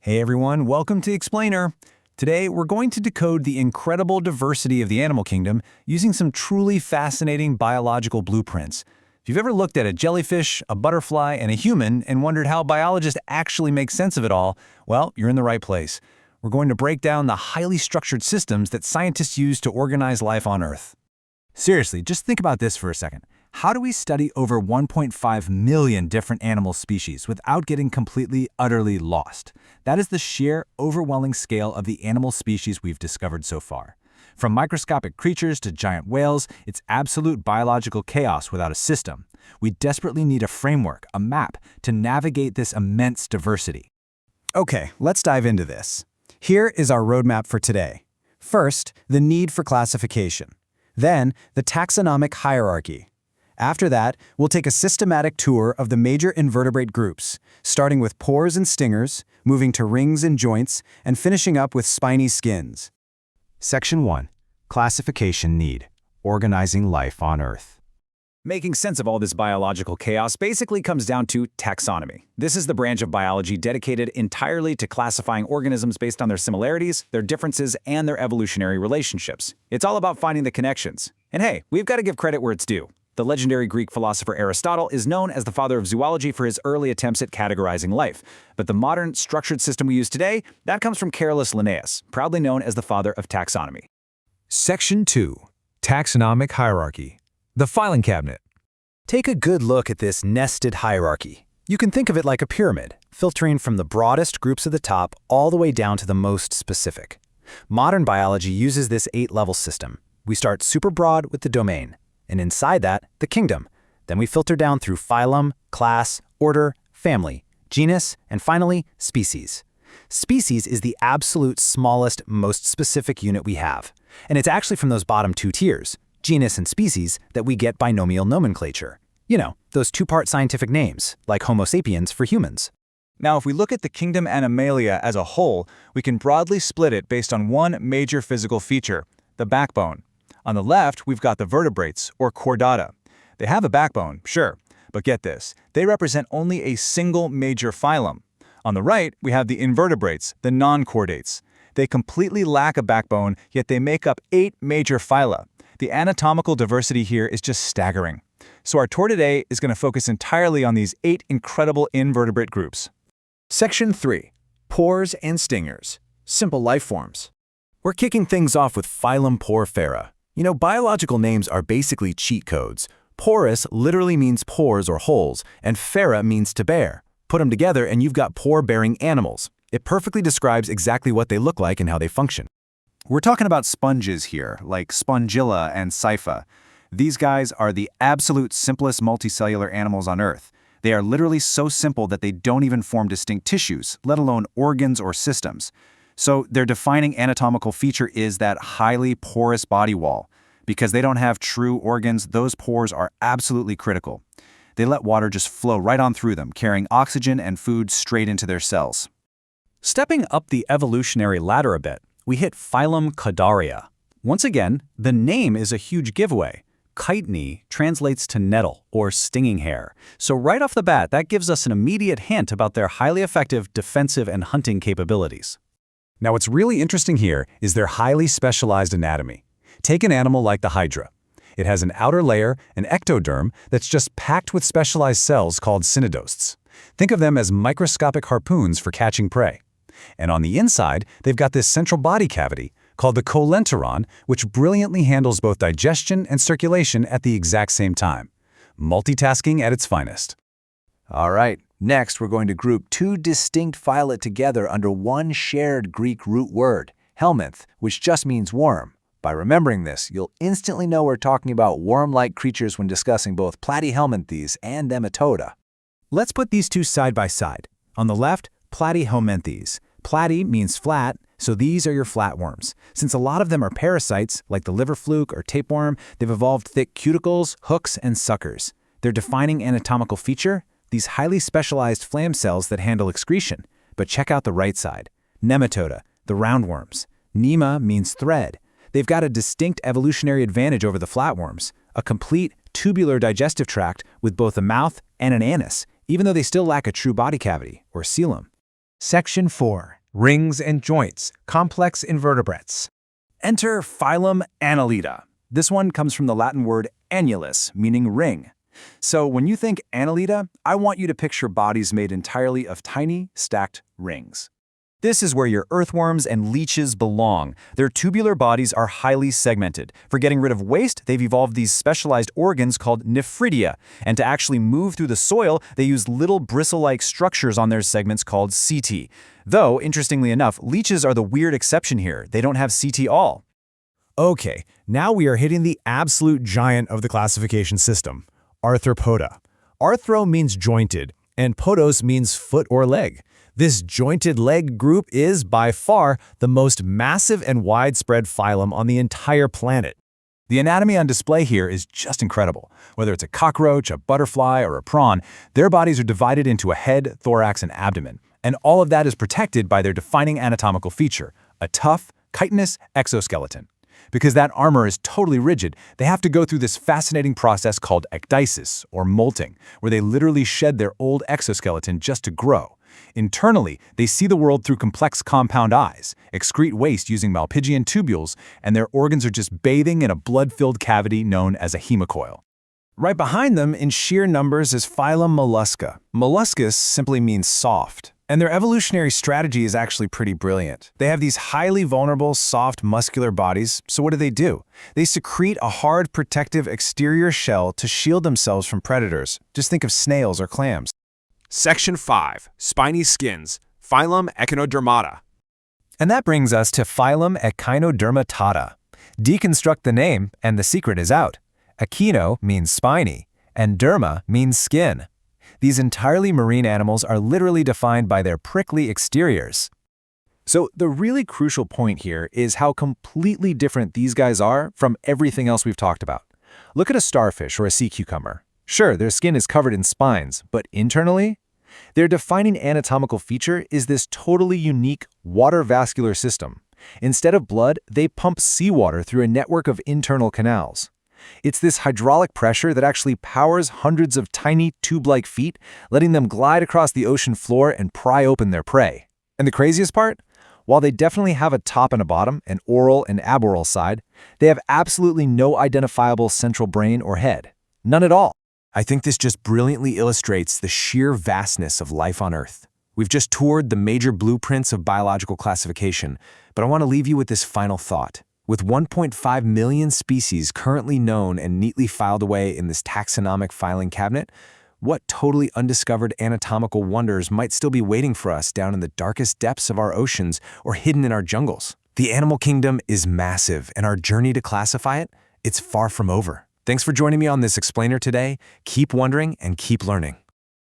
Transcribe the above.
Hey everyone, welcome to Explainer. Today we're going to decode the incredible diversity of the animal kingdom using some truly fascinating biological blueprints. If you've ever looked at a jellyfish, a butterfly, and a human and wondered how biologists actually make sense of it all, well, you're in the right place. We're going to break down the highly structured systems that scientists use to organize life on Earth. Seriously, just think about this for a second. How do we study over 1.5 million different animal species without getting completely, utterly lost? That is the sheer, overwhelming scale of the animal species we've discovered so far. From microscopic creatures to giant whales, it's absolute biological chaos without a system. We desperately need a framework, a map, to navigate this immense diversity. Okay, let's dive into this. Here is our roadmap for today. First, the need for classification. Then, the taxonomic hierarchy. After that, we'll take a systematic tour of the major invertebrate groups, starting with pores and stingers, moving to rings and joints, and finishing up with spiny skins. Section 1. Classification need. Organizing life on Earth. Making sense of all this biological chaos basically comes down to taxonomy. This is the branch of biology dedicated entirely to classifying organisms based on their similarities, their differences, and their evolutionary relationships. It's all about finding the connections. And hey, we've got to give credit where it's due. The legendary Greek philosopher Aristotle is known as the father of zoology for his early attempts at categorizing life. But the modern, structured system we use today, that comes from Carolus Linnaeus, proudly known as the father of taxonomy. Section 2. Taxonomic hierarchy. The filing cabinet. Take a good look at this nested hierarchy. You can think of it like a pyramid, filtering from the broadest groups at the top all the way down to the most specific. Modern biology uses this 8-level system. We start super broad with the domain, and inside that, the kingdom. Then we filter down through phylum, class, order, family, genus, and finally, species. Species is the absolute smallest, most specific unit we have. And it's actually from those bottom two tiers, genus and species, that we get binomial nomenclature. You know, those two-part scientific names, like Homo sapiens for humans. Now, if we look at the kingdom Animalia as a whole, we can broadly split it based on one major physical feature, the backbone. On the left, we've got the vertebrates, or chordata. They have a backbone, sure, but get this, they represent only a single major phylum. On the right, we have the invertebrates, the non-chordates. They completely lack a backbone, yet they make up 8 major phyla. The anatomical diversity here is just staggering. So our tour today is going to focus entirely on these 8 incredible invertebrate groups. Section 3. Pores and stingers. Simple life forms. We're kicking things off with phylum Porifera. You know, biological names are basically cheat codes. Porous literally means pores or holes, and fera means to bear. Put them together and you've got pore-bearing animals. It perfectly describes exactly what they look like and how they function. We're talking about sponges here, like Spongilla and Scypha. These guys are the absolute simplest multicellular animals on Earth. They are literally so simple that they don't even form distinct tissues, let alone organs or systems. So their defining anatomical feature is that highly porous body wall. Because they don't have true organs, those pores are absolutely critical. They let water just flow right on through them, carrying oxygen and food straight into their cells. Stepping up the evolutionary ladder a bit, we hit phylum Caudaria. Once again, the name is a huge giveaway. Chitin translates to nettle or stinging hair. So right off the bat, that gives us an immediate hint about their highly effective defensive and hunting capabilities. Now, what's really interesting here is their highly specialized anatomy. Take an animal like the hydra. It has an outer layer, an ectoderm, that's just packed with specialized cells called synodosts. Think of them as microscopic harpoons for catching prey. And on the inside, they've got this central body cavity called the colenteron, which brilliantly handles both digestion and circulation at the exact same time. Multitasking at its finest. All right, next we're going to group 2 distinct phyla together under one shared Greek root word, helminth, which just means worm. By remembering this, you'll instantly know we're talking about worm-like creatures when discussing both Platyhelminthes and Nematoda. Let's put these two side by side. On the left, Platyhelminthes. Platy means flat, so these are your flatworms. Since a lot of them are parasites, like the liver fluke or tapeworm, they've evolved thick cuticles, hooks, and suckers. Their defining anatomical feature? These highly specialized flam cells that handle excretion. But check out the right side. Nematoda, the roundworms. Nema means thread. They've got a distinct evolutionary advantage over the flatworms, a complete tubular digestive tract with both a mouth and an anus, even though they still lack a true body cavity, or coelom. Section 4. Rings and joints, complex invertebrates. Enter phylum Annelida. This one comes from the Latin word annulus, meaning ring. So when you think Annelida, I want you to picture bodies made entirely of tiny, stacked rings. This is where your earthworms and leeches belong. Their tubular bodies are highly segmented. For getting rid of waste, they've evolved these specialized organs called nephridia. And to actually move through the soil, they use little bristle-like structures on their segments called setae. Though, interestingly enough, leeches are the weird exception here. They don't have setae all. Okay, now we are hitting the absolute giant of the classification system, Arthropoda. Arthro means jointed, and podos means foot or leg. This jointed leg group is, by far, the most massive and widespread phylum on the entire planet. The anatomy on display here is just incredible. Whether it's a cockroach, a butterfly, or a prawn, their bodies are divided into a head, thorax, and abdomen. And all of that is protected by their defining anatomical feature, a tough, chitinous exoskeleton. Because that armor is totally rigid, they have to go through this fascinating process called ecdysis, or molting, where they literally shed their old exoskeleton just to grow. Internally, they see the world through complex compound eyes, excrete waste using Malpighian tubules, and their organs are just bathing in a blood-filled cavity known as a hemocoil. Right behind them, in sheer numbers, is phylum Mollusca. Molluscus simply means soft. And their evolutionary strategy is actually pretty brilliant. They have these highly vulnerable, soft, muscular bodies, so what do? They secrete a hard, protective exterior shell to shield themselves from predators. Just think of snails or clams. Section 5. Spiny skins, phylum Echinodermata. And that brings us to phylum Echinodermatata. Deconstruct the name, and the secret is out. Echino means spiny, and derma means skin. These entirely marine animals are literally defined by their prickly exteriors. So the really crucial point here is how completely different these guys are from everything else we've talked about. Look at a starfish or a sea cucumber. Sure, their skin is covered in spines, but internally, their defining anatomical feature is this totally unique water vascular system. Instead of blood, they pump seawater through a network of internal canals. It's this hydraulic pressure that actually powers hundreds of tiny tube-like feet, letting them glide across the ocean floor and pry open their prey. And the craziest part? While they definitely have a top and a bottom, an oral and aboral side, they have absolutely no identifiable central brain or head. None at all. I think this just brilliantly illustrates the sheer vastness of life on Earth. We've just toured the major blueprints of biological classification, but I want to leave you with this final thought. With 1.5 million species currently known and neatly filed away in this taxonomic filing cabinet, what totally undiscovered anatomical wonders might still be waiting for us down in the darkest depths of our oceans or hidden in our jungles? The animal kingdom is massive, and our journey to classify it, it's far from over. Thanks for joining me on this explainer today. Keep wondering and keep learning.